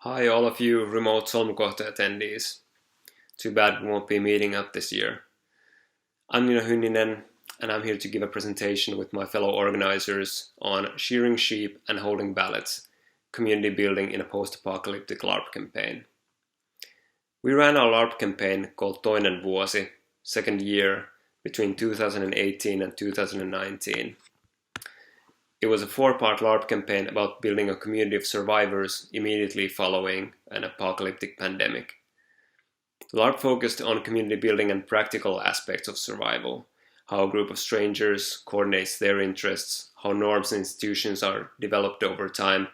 Hi all of you remote Solmukohta attendees. Too bad we won't be meeting up this year. I'm Nino Hynninen and I'm here to give a presentation with my fellow organizers on shearing sheep and holding ballots, community building in a post-apocalyptic Larp campaign. We ran our Larp campaign called Toinen, vuosi, second year, between 2018 and 2019. It was a 4-part Larp campaign about building a community of survivors immediately following an apocalyptic pandemic. Larp focused on community building and practical aspects of survival, how a group of strangers coordinates their interests, how norms and institutions are developed over time,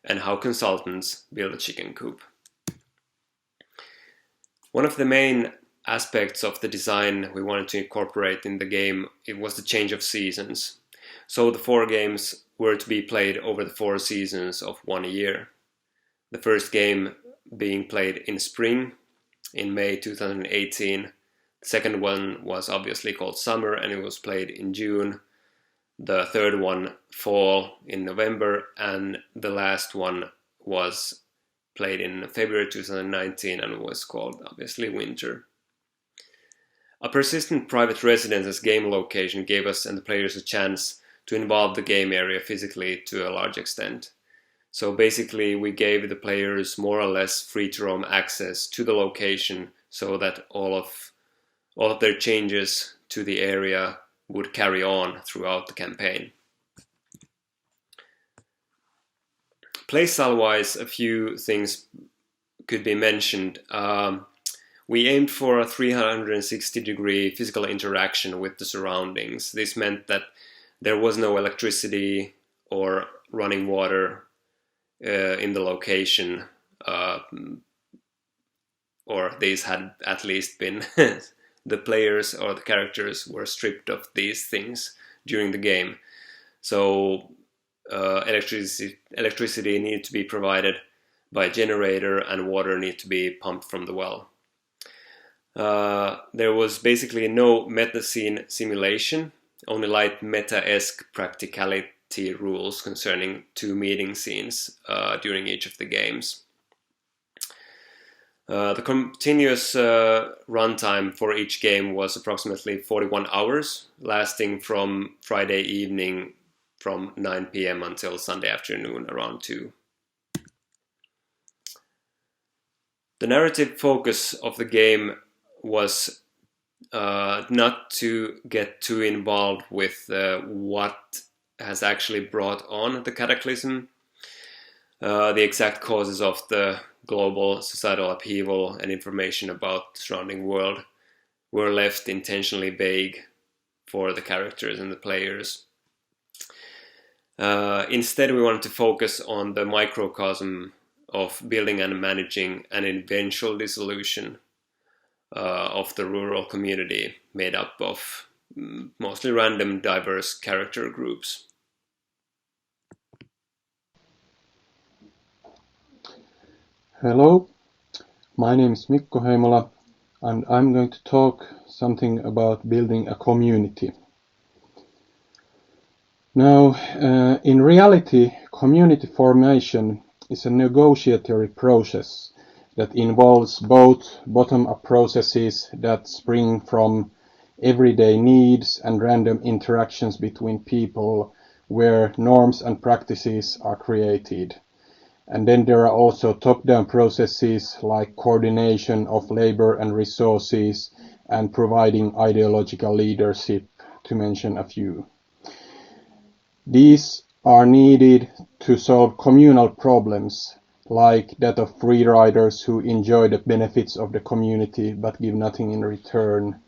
and how consultants build a chicken coop. One of the main aspects of the design we wanted to incorporate in the game, it was the change of seasons. So the 4 games were to be played over the 4 seasons of 1 year. The first game being played in spring, in May 2018. The second one was obviously called summer and it was played in June. The third one, fall, in November, and the last one was played in February 2019 and was called obviously winter. A persistent private residence as game location gave us and the players a chance to involve the game area physically to a large extent. So basically we gave the players more or less free to roam access to the location so that all of their changes to the area would carry on throughout the campaign. Playstyle-wise, a few things could be mentioned. We aimed for a 360-degree physical interaction with the surroundings. This meant that there was no electricity or running water in the location, or these had at least been the players or the characters were stripped of these things during the game. So electricity needed to be provided by a generator and water needed to be pumped from the well. There was basically no meta scene simulation, only light meta-esque practicality rules concerning 2 meeting scenes during each of the games. The continuous runtime for each game was approximately 41 hours, lasting from Friday evening from 9 p.m. until Sunday afternoon around 2. The narrative focus of the game was not to get too involved with what has actually brought on the cataclysm. The exact causes of the global societal upheaval and information about the surrounding world were left intentionally vague for the characters and the players. Instead, we wanted to focus on the microcosm of building and managing an eventual dissolution of the rural community made up of mostly random, diverse character groups. Hello, my name is Mikko Heimola and I'm going to talk something about building a community. Now, in reality, community formation is a negotiatory process that involves both bottom-up processes that spring from everyday needs and random interactions between people where norms and practices are created. And then there are also top-down processes like coordination of labor and resources and providing ideological leadership, to mention a few. These are needed to solve communal problems like that of free riders who enjoy the benefits of the community but give nothing in return,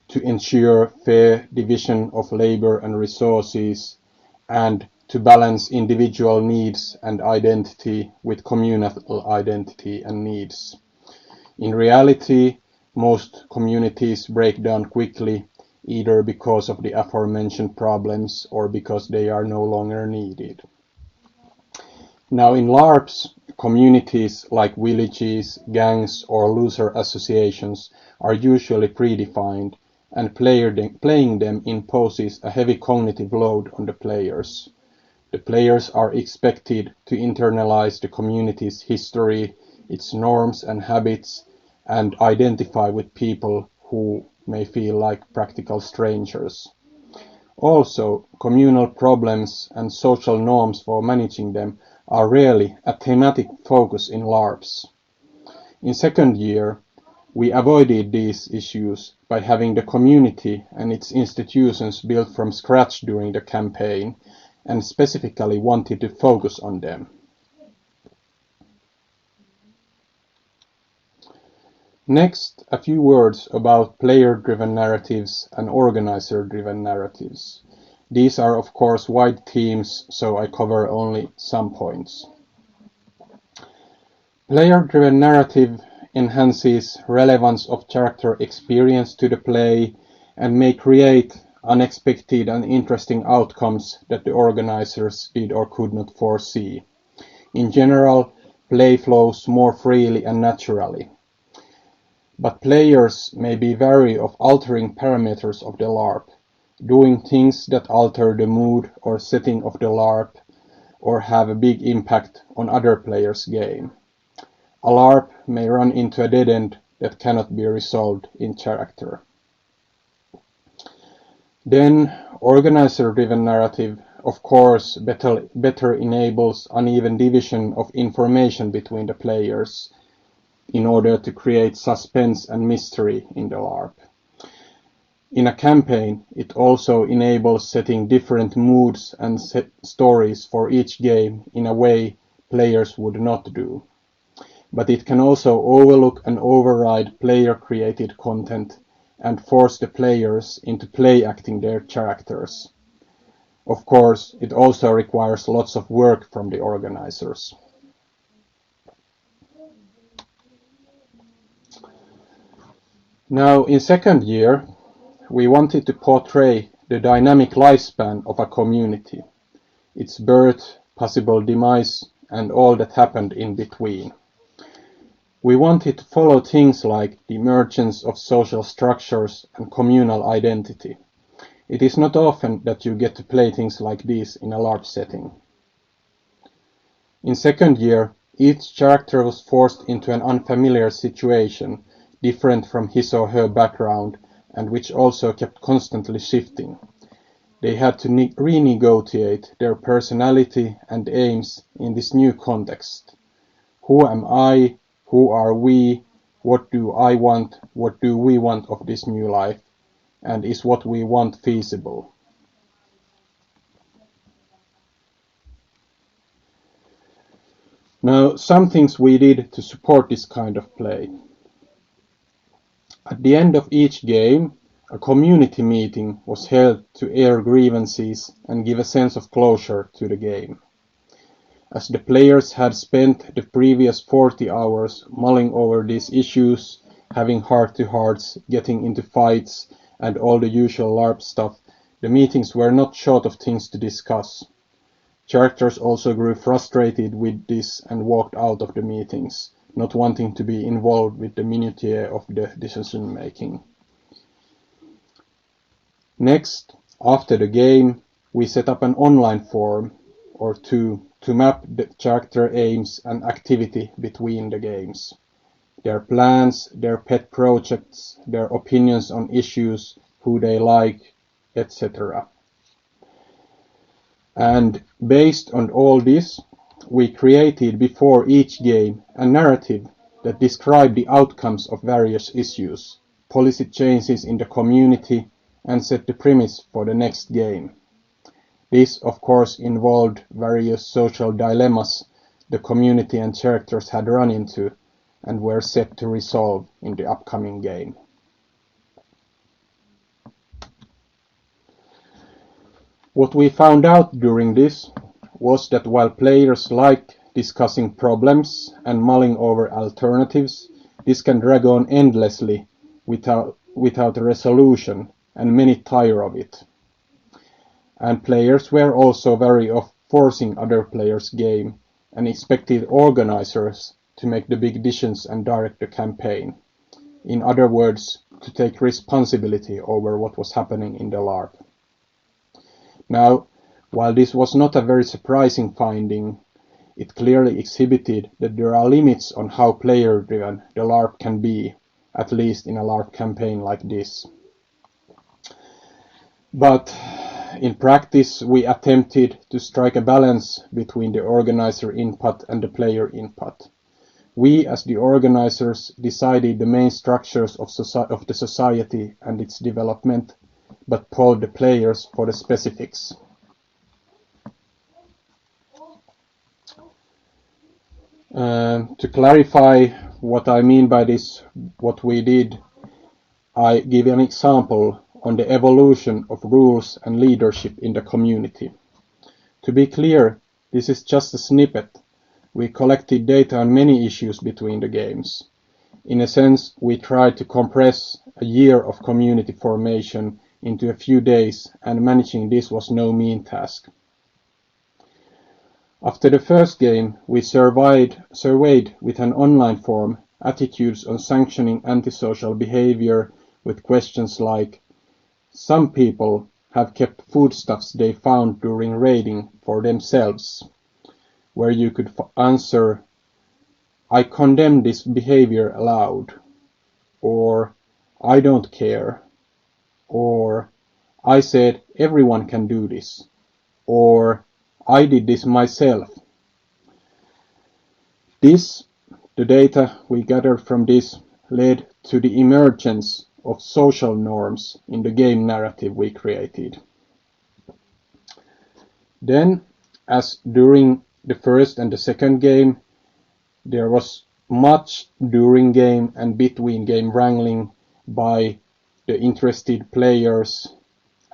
to ensure fair division of labor and resources, and to balance individual needs and identity with communal identity and needs. In reality, most communities break down quickly, either because of the aforementioned problems or because they are no longer needed. Now in LARPs, communities like villages, gangs or loser associations are usually predefined, and playing them imposes a heavy cognitive load on the players. the players are expected to internalize the community's history, its norms and habits, and identify with people who may feel like practical strangers. Also, communal problems and social norms for managing them are rarely a thematic focus in LARPs. In second year, we avoided these issues by having the community and its institutions built from scratch during the campaign, and specifically wanted to focus on them. Next, a few words about player-driven narratives and organizer-driven narratives. These are of course wide themes, so I cover only some points. Player-driven narrative enhances relevance of character experience to the play and may create unexpected and interesting outcomes that the organizers did or could not foresee. In general, play flows more freely and naturally. But players may be wary of altering parameters of the LARP, doing things that alter the mood or setting of the LARP or have a big impact on other players' game. A LARP may run into a dead end that cannot be resolved in character. Then, organizer-driven narrative, of course, better enables uneven division of information between the players in order to create suspense and mystery in the LARP. In a campaign, it also enables setting different moods and stories for each game in a way players would not do. But it can also overlook and override player-created content and force the players into play-acting their characters. Of course, it also requires lots of work from the organizers. Now, in second year, we wanted to portray the dynamic lifespan of a community, its birth, possible demise, and all that happened in between. We wanted to follow things like the emergence of social structures and communal identity. It is not often that you get to play things like these in a LARP setting. In second year, each character was forced into an unfamiliar situation, different from his or her background, and which also kept constantly shifting. They had to renegotiate their personality and aims in this new context. Who am I? Who are we? What do I want? What do we want of this new life? And is what we want feasible? Now, some things we did to support this kind of play. At the end of each game, a community meeting was held to air grievances and give a sense of closure to the game. As the players had spent the previous 40 hours mulling over these issues, having heart-to-hearts, getting into fights, and all the usual LARP stuff, the meetings were not short of things to discuss. Characters also grew frustrated with this and walked out of the meetings, not wanting to be involved with the minutiae of the decision-making. Next, after the game, we set up an online forum or two to map the character aims and activity between the games, their plans, their pet projects, their opinions on issues, who they like, etc. And based on all this, we created before each game a narrative that described the outcomes of various issues, policy changes in the community, and set the premise for the next game. This, of course, involved various social dilemmas the community and characters had run into and were set to resolve in the upcoming game. What we found out during this was that while players like discussing problems and mulling over alternatives, this can drag on endlessly without a resolution, and many tire of it. And players were also wary of forcing other players' game and expected organizers to make the big decisions and direct the campaign. In other words, to take responsibility over what was happening in the LARP. Now, While this was not a very surprising finding, it clearly exhibited that there are limits on how player-driven the LARP can be, at least in a LARP campaign like this. But in practice, we attempted to strike a balance between the organizer input and the player input. We, as the organizers, decided the main structures of the society and its development, but polled the players for the specifics. To clarify what I mean by this, what we did, I give an example on the evolution of rules and leadership in the community. To be clear, this is just a snippet. We collected data on many issues between the games. In a sense, we tried to compress a year of community formation into a few days, and managing this was no mean task. After the first game, we surveyed with an online form attitudes on sanctioning antisocial behavior with questions like, some people have kept foodstuffs they found during raiding for themselves, where you could answer, I condemn this behavior aloud, or I don't care, or I said everyone can do this, or I did this myself. The data we gathered from this led to the emergence of social norms in the game narrative we created. Then, as during the first and the second game, there was much during game and between game wrangling by the interested players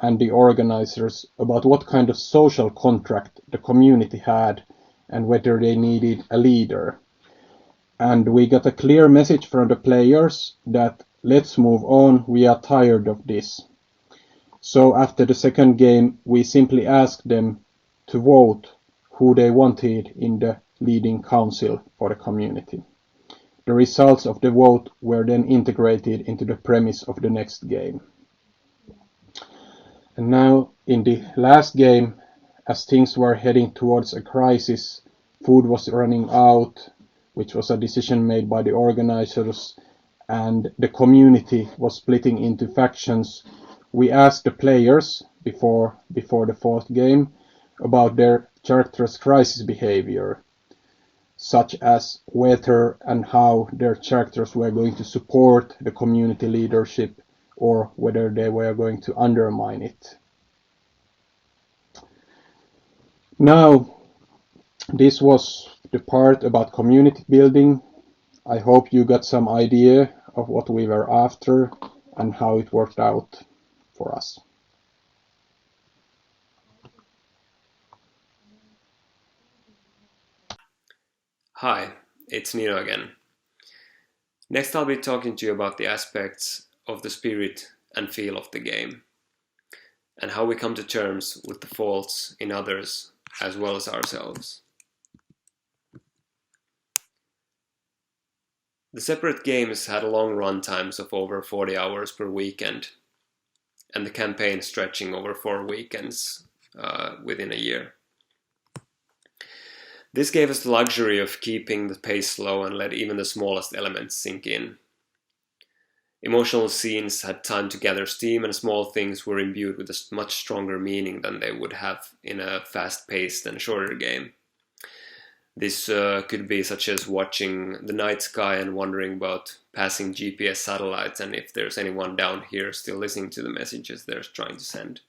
and the organizers about what kind of social contract the community had and whether they needed a leader. And we got a clear message from the players that let's move on, we are tired of this. So after the second game, we simply asked them to vote who they wanted in the leading council for the community. The results of the vote were then integrated into the premise of the next game. And now, in the last game, as things were heading towards a crisis, food was running out, which was a decision made by the organizers, and the community was splitting into factions. We asked the players before the fourth game about their characters' crisis behavior, such as whether and how their characters were going to support the community leadership or whether they were going to undermine it. Now, this was the part about community building. I hope you got some idea of what we were after and how it worked out for us. Hi, it's Nino again. Next I'll be talking to you about the aspects of the spirit and feel of the game, and how we come to terms with the faults in others as well as ourselves. The separate games had long run times of over 40 hours per weekend, and the campaign stretching over 4 weekends within a year. This gave us the luxury of keeping the pace slow and let even the smallest elements sink in. Emotional scenes had time to gather steam, and small things were imbued with a much stronger meaning than they would have in a fast-paced and shorter game. This could be such as watching the night sky and wondering about passing GPS satellites and if there's anyone down here still listening to the messages they're trying to send.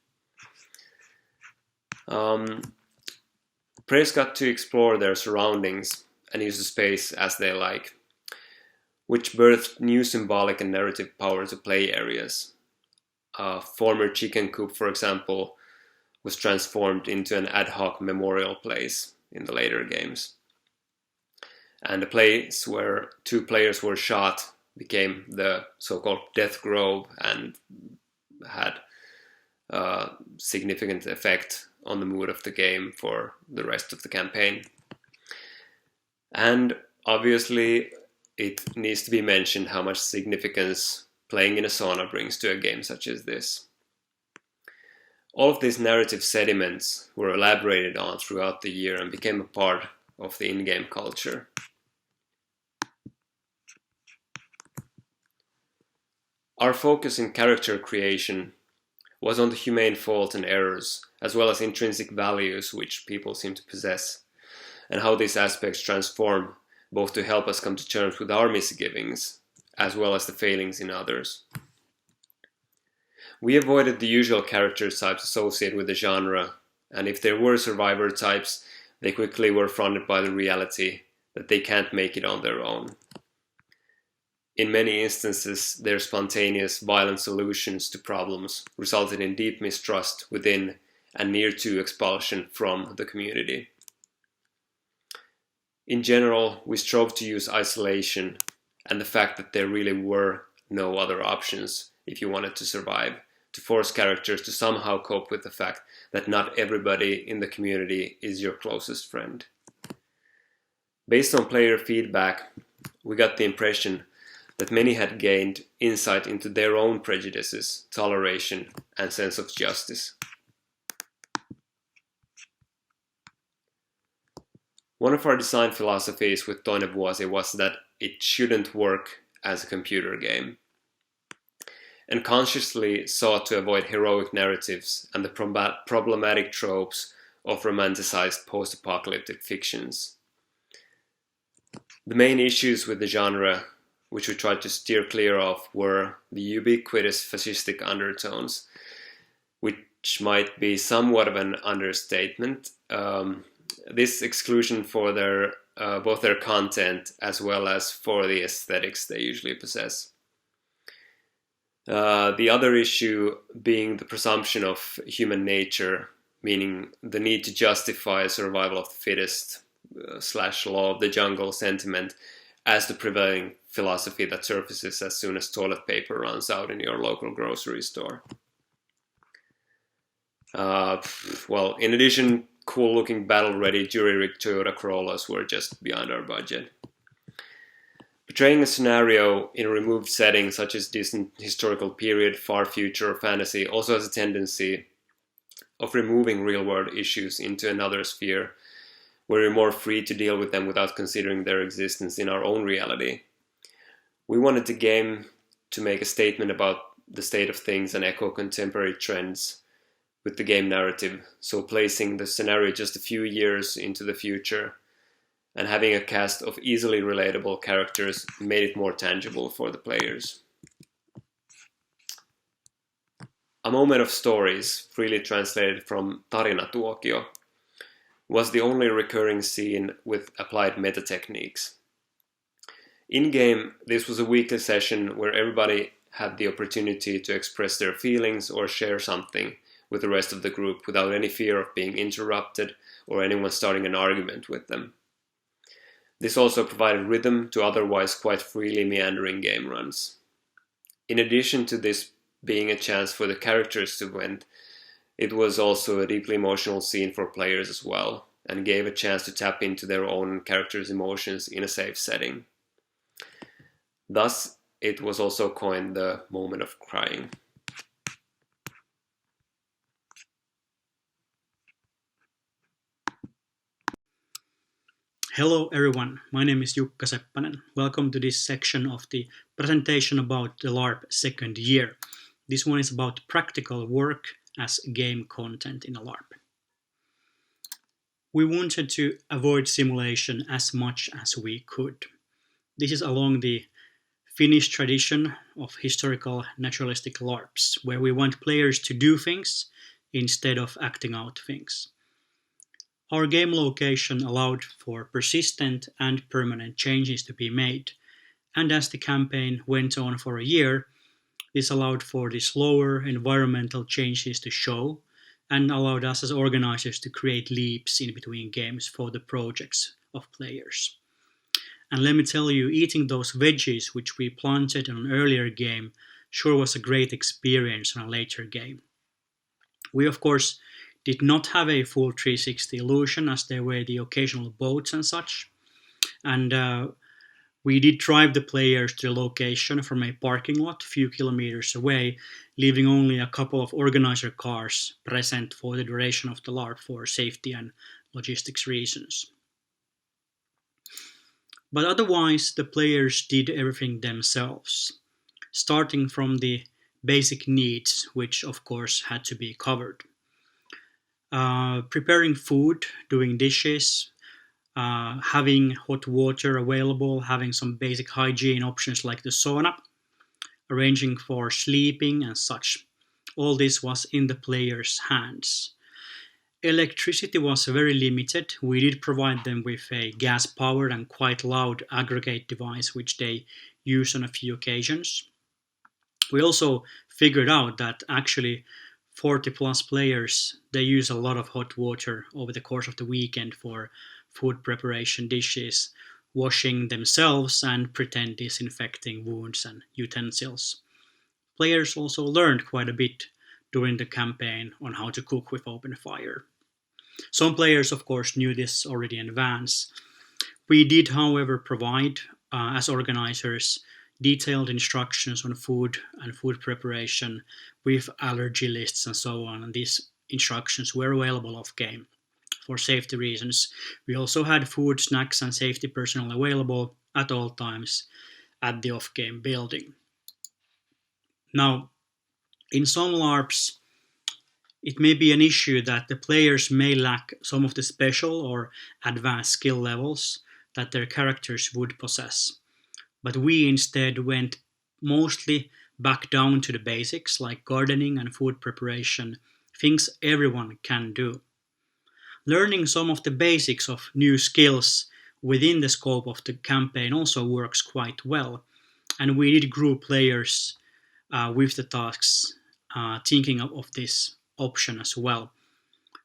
Players got to explore their surroundings and use the space as they like, which birthed new symbolic and narrative power to play areas. Former chicken coop, for example, was transformed into an ad hoc memorial place in the later games. And the place where 2 players were shot became the so-called Death Grove and had a significant effect on the mood of the game for the rest of the campaign. And obviously, it needs to be mentioned how much significance playing in a sauna brings to a game such as this. All of these narrative sediments were elaborated on throughout the year and became a part of the in-game culture. Our focus in character creation was on the humane faults and errors, as well as intrinsic values which people seem to possess, and how these aspects transform both to help us come to terms with our misgivings, as well as the failings in others. We avoided the usual character types associated with the genre, and if there were survivor types, they quickly were fronted by the reality that they can't make it on their own. In many instances, their spontaneous, violent solutions to problems resulted in deep mistrust within and near to expulsion from the community. In general, we strove to use isolation and the fact that there really were no other options if you wanted to survive, to force characters to somehow cope with the fact that not everybody in the community is your closest friend. Based on player feedback, we got the impression that many had gained insight into their own prejudices, toleration, and sense of justice. One of our design philosophies with Toinen vuosi was that it shouldn't work as a computer game, and consciously sought to avoid heroic narratives and the problematic tropes of romanticized post-apocalyptic fictions. The main issues with the genre, which we tried to steer clear of, were the ubiquitous fascistic undertones, which might be somewhat of an understatement. This exclusion for both their content as well as for the aesthetics they usually possess. The other issue being the presumption of human nature, meaning the need to justify survival of the fittest / law of the jungle sentiment as the prevailing philosophy that surfaces as soon as toilet paper runs out in your local grocery store. Well, in addition, cool-looking battle-ready jury-rigged Toyota Corollas were just beyond our budget. Portraying a scenario in a removed setting such as distant historical period, far future, or fantasy also has a tendency of removing real-world issues into another sphere where we're more free to deal with them without considering their existence in our own reality. We wanted the game to make a statement about the state of things and echo contemporary trends with the game narrative, so placing the scenario just a few years into the future and having a cast of easily relatable characters made it more tangible for the players. A Moment of Stories, freely translated from Tarinatuokio, was the only recurring scene with applied meta techniques. In-game, this was a weekly session where everybody had the opportunity to express their feelings or share something with the rest of the group without any fear of being interrupted or anyone starting an argument with them. This also provided rhythm to otherwise quite freely meandering game runs. In addition to this being a chance for the characters to vent, it was also a deeply emotional scene for players as well, and gave a chance to tap into their own characters' emotions in a safe setting. Thus, it was also coined the moment of crying. Hello everyone, my name is Jukka Seppänen. Welcome to this section of the presentation about the Larp second year. This one is about practical work as game content in a Larp. We wanted to avoid simulation as much as we could. This is along the Finnish tradition of historical naturalistic LARPs, where we want players to do things instead of acting out things. Our game location allowed for persistent and permanent changes to be made, and as the campaign went on for a year, this allowed for the slower environmental changes to show and allowed us as organizers to create leaps in between games for the projects of players. And let me tell you, eating those veggies which we planted in an earlier game sure was a great experience on a later game. We of course did not have a full 360 illusion as there were the occasional boats and such, and We did drive the players to the location from a parking lot a few kilometers away, leaving only a couple of organizer cars present for the duration of the LARP for safety and logistics reasons. But otherwise, the players did everything themselves, starting from the basic needs, which of course had to be covered. Preparing food, doing dishes, having hot water available, having some basic hygiene options like the sauna, arranging for sleeping and such. All this was in the players' hands. Electricity was very limited. We did provide them with a gas-powered and quite loud aggregate device, which they use on a few occasions. We also figured out that actually 40 plus players, they use a lot of hot water over the course of the weekend for food preparation, dishes, washing themselves, and pretend disinfecting wounds and utensils. Players also learned quite a bit during the campaign on how to cook with open fire. Some players, of course, knew this already in advance. We did, however, provide, as organizers, detailed instructions on food and food preparation with allergy lists and so on, and these instructions were available off-game for safety reasons. We also had food, snacks, and safety personnel available at all times at the off-game building. Now, in some LARPs, it may be an issue that the players may lack some of the special or advanced skill levels that their characters would possess. But we instead went mostly back down to the basics like gardening and food preparation, things everyone can do. Learning some of the basics of new skills within the scope of the campaign also works quite well, and we did group players with the tasks, thinking of this option as well.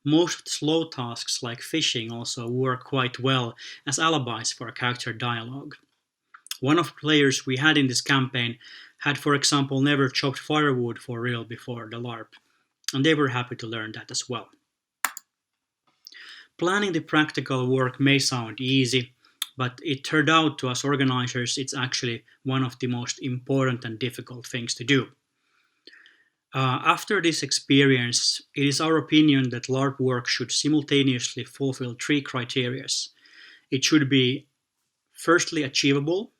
Most of the slow tasks like fishing also work quite well as alibis for a character dialogue. One of the players we had in this campaign had, for example, never chopped firewood for real before the LARP, and they were happy to learn that as well. Planning the practical work may sound easy, but it turned out to us organizers it's actually one of the most important and difficult things to do. After this experience, it is our opinion that LARP work should simultaneously fulfill three criteria. It should be firstly achievable,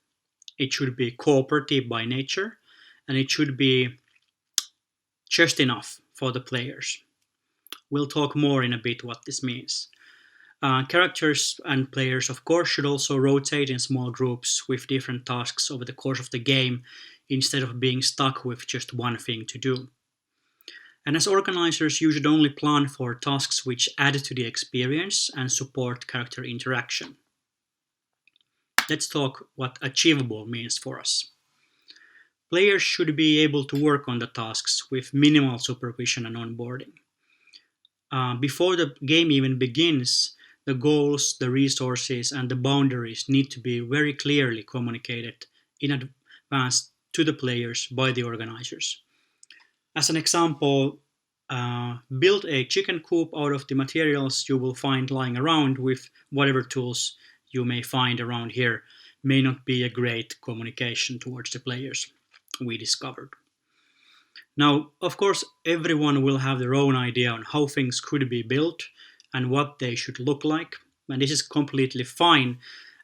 it should be cooperative by nature, and it should be just enough for the players. We'll talk more in a bit what this means. Characters and players, of course, should also rotate in small groups with different tasks over the course of the game instead of being stuck with just one thing to do. And as organizers, you should only plan for tasks which add to the experience and support character interaction. Let's talk what achievable means for us. Players should be able to work on the tasks with minimal supervision and onboarding. Before the game even begins, the goals, the resources, and the boundaries need to be very clearly communicated in advance to the players by the organizers. As an example, build a chicken coop out of the materials you will find lying around with whatever tools you may find around here may not be a great communication towards the players, we discovered. Now, of course, everyone will have their own idea on how things could be built and what they should look like, and this is completely fine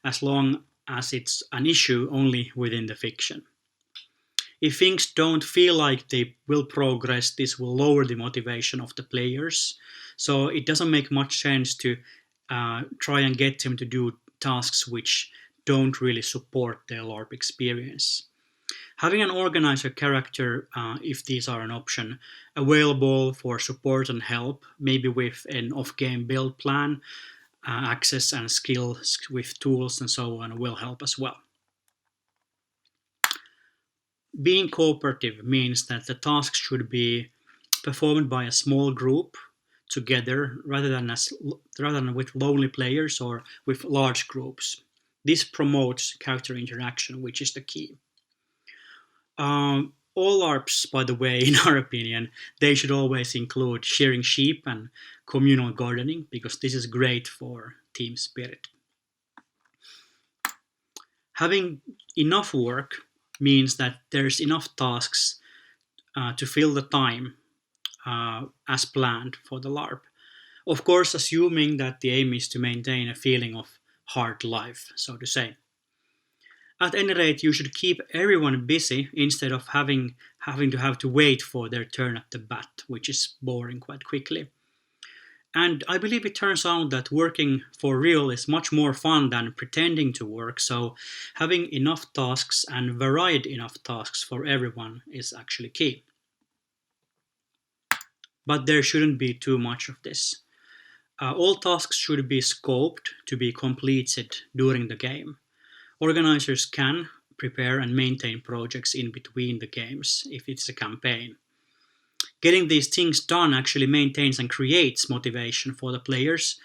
as long as it's an issue only within the fiction. If things don't feel like they will progress, this will lower the motivation of the players, so it doesn't make much sense to try and get them to do tasks which don't really support their LARP experience. Having an organizer character, if these are an option, available for support and help, maybe with an off-game build plan, access and skills with tools and so on will help as well. Being cooperative means that the tasks should be performed by a small group together rather than with lonely players or with large groups. This promotes character interaction, which is the key. All LARPs, by the way, in our opinion, they should always include shearing sheep and communal gardening because this is great for team spirit. Having enough work means that there's enough tasks to fill the time as planned for the LARP. Of course, assuming that the aim is to maintain a feeling of hard life, so to say. At any rate, you should keep everyone busy instead of having to wait for their turn at the bat, which is boring quite quickly. And I believe it turns out that working for real is much more fun than pretending to work, so having enough tasks and varied enough tasks for everyone is actually key. But there shouldn't be too much of this. All tasks should be scoped to be completed during the game. Organizers can prepare and maintain projects in between the games if it's a campaign. Getting these things done actually maintains and creates motivation for the players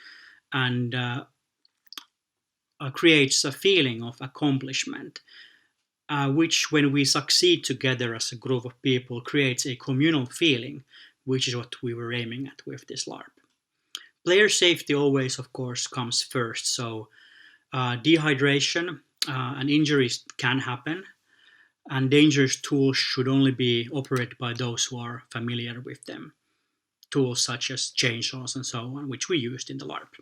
and creates a feeling of accomplishment, which when we succeed together as a group of people creates a communal feeling, which is what we were aiming at with this LARP. Player safety always, of course, comes first, so dehydration and injuries can happen, and dangerous tools should only be operated by those who are familiar with them. Tools such as chainsaws and so on, which we used in the LARP.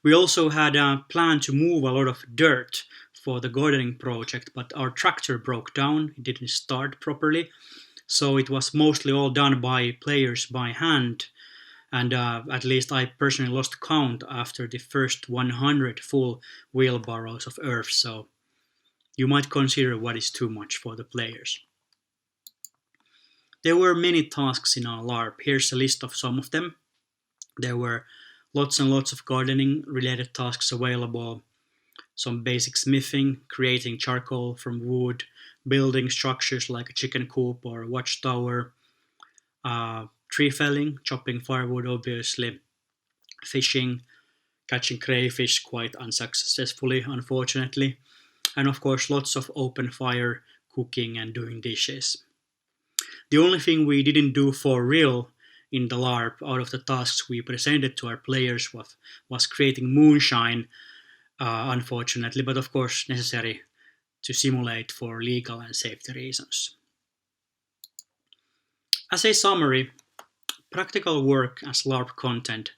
We also had a plan to move a lot of dirt for the gardening project, but our tractor broke down, it didn't start properly, so it was mostly all done by players by hand, and at least I personally lost count after the first 100 full wheelbarrows of earth, so you might consider what is too much for the players. There were many tasks in our LARP. Here's a list of some of them. There were lots and lots of gardening related tasks available. Some basic smithing, creating charcoal from wood, building structures like a chicken coop or a watchtower, tree felling, chopping firewood obviously, fishing, catching crayfish quite unsuccessfully unfortunately, and of course lots of open fire, cooking and doing dishes. The only thing we didn't do for real in the LARP out of the tasks we presented to our players was creating moonshine, unfortunately, but of course necessary to simulate for legal and safety reasons. As a summary, practical work as LARP content,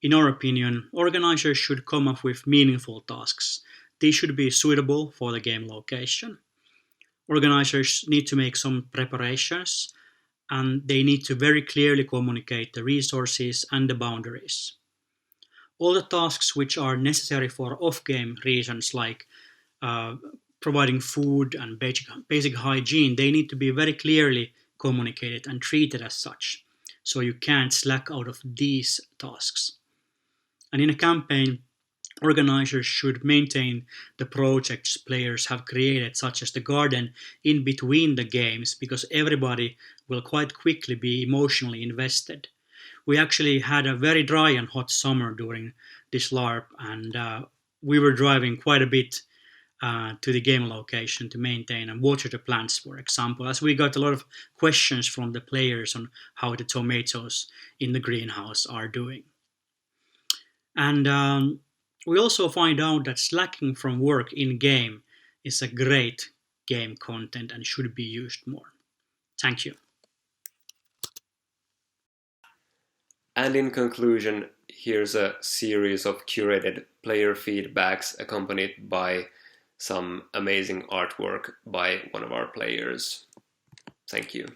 in our opinion, organizers should come up with meaningful tasks. These should be suitable for the game location. Organizers need to make some preparations, and they need to very clearly communicate the resources and the boundaries. All the tasks which are necessary for off-game reasons like providing food and basic hygiene, they need to be very clearly communicated and treated as such, so you can't slack out of these tasks. And in a campaign, organizers should maintain the projects players have created, such as the garden, in between the games, because everybody will quite quickly be emotionally invested. We actually had a very dry and hot summer during this LARP, and we were driving quite a bit to the game location to maintain and water the plants, for example, as we got a lot of questions from the players on how the tomatoes in the greenhouse are doing. And we also find out that slacking from work in-game is a great game content and should be used more. Thank you. And in conclusion, here's a series of curated player feedbacks accompanied by some amazing artwork by one of our players. Thank you.